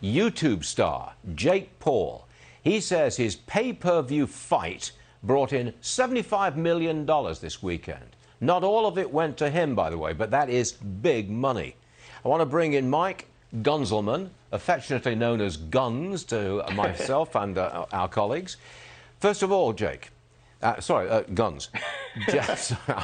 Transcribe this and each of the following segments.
YouTube star Jake Paul. He says his pay-per-view fight brought in $75 million this weekend. Not all of it went to him, by the way, but that is big money. I want to bring in Mike Gunzelman, affectionately known as Gunz to myself and our colleagues. First of all, Jake, Gunz.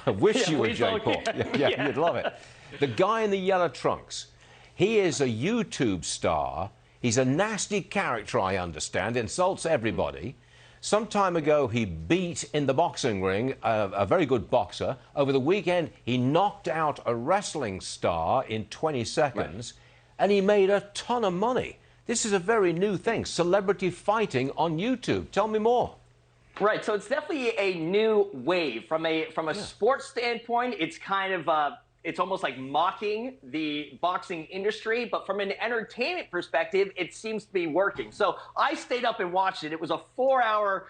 I wish you were Jake Paul. Yeah, you'd love it. The guy in the yellow trunks, he is a YouTube star. He's a nasty character, I understand, insults everybody. Some time ago, he beat in the boxing ring a very good boxer. Over the weekend, he knocked out a wrestling star in 20 seconds, and he made a ton of money. This is a very new thing, celebrity fighting on YouTube. Tell me more. Right, so it's definitely a new wave. From a sports standpoint, it's kind of it's almost like mocking the boxing industry, but from an entertainment perspective, it seems to be working. So I stayed up and watched it. It was a 4-hour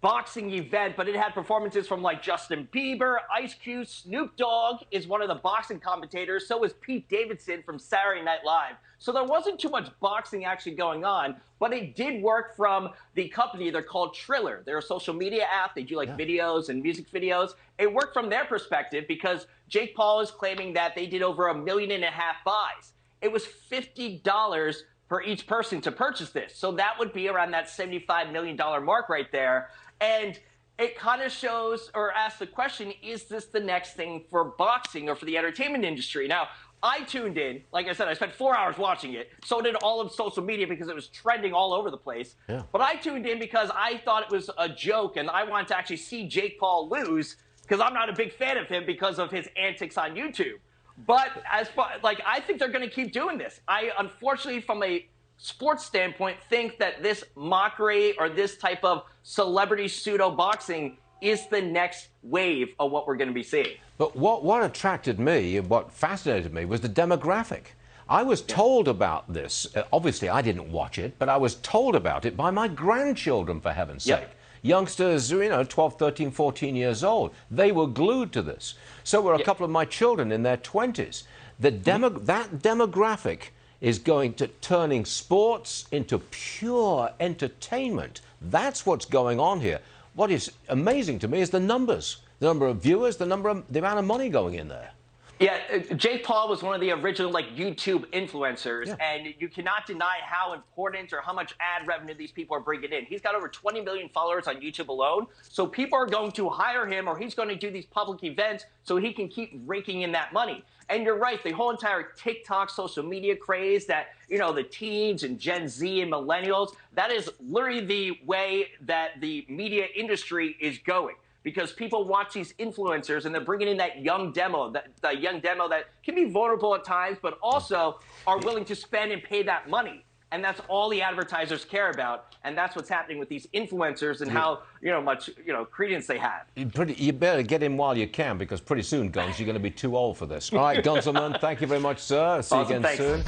boxing event, but it had performances from like Justin Bieber, Ice Cube, Snoop Dogg is one of the boxing commentators. So was Pete Davidson from Saturday Night Live. So there wasn't too much boxing actually going on, but it did work from the company. They're called Triller. They're a social media app. They do like videos and music videos. It worked from their perspective because Jake Paul is claiming that they did over $1.5 million buys. It was $50 for each person to purchase this. So that would be around that $75 million mark right there. And it kind of shows or asks the question, is this the next thing for boxing or for the entertainment industry? Now, I tuned in. Like I said, I spent 4 hours watching it. So did all of social media because it was trending all over the place. Yeah. But I tuned in because I thought it was a joke, and I wanted to actually see Jake Paul lose because I'm not a big fan of him because of his antics on YouTube. But as far, like, I think they're going to keep doing this. I, unfortunately, from a sports standpoint, think that this mockery or this type of celebrity pseudo-boxing is the next wave of what we're going to be seeing. But what attracted me and what fascinated me was the demographic. I was told about this. Obviously, I didn't watch it, but I was told about it by my grandchildren, for heaven's sake. Youngsters, 12, 13, 14 years old. They were glued to this. So were a couple of my children in their 20s. That demographic is going to turning sports into pure entertainment. That's what's going on here. What is amazing to me is the numbers, the number of viewers, the amount of money going in there. Yeah, Jake Paul was one of the original YouTube influencers, and you cannot deny how important or how much ad revenue these people are bringing in. He's got over 20 million followers on YouTube alone, so people are going to hire him, or he's going to do these public events so he can keep raking in that money. And you're right, the whole entire TikTok social media craze that, the teens and Gen Z and millennials, that is literally the way that the media industry is going. Because people watch these influencers and they're bringing in that young demo, that can be vulnerable at times, but also are willing to spend and pay that money. And that's all the advertisers care about. And that's what's happening with these influencers and how much credence they have. You better get in while you can, because pretty soon, Gunz, you're going to be too old for this. All right, Gunzelman, thank you very much, sir. See you again soon.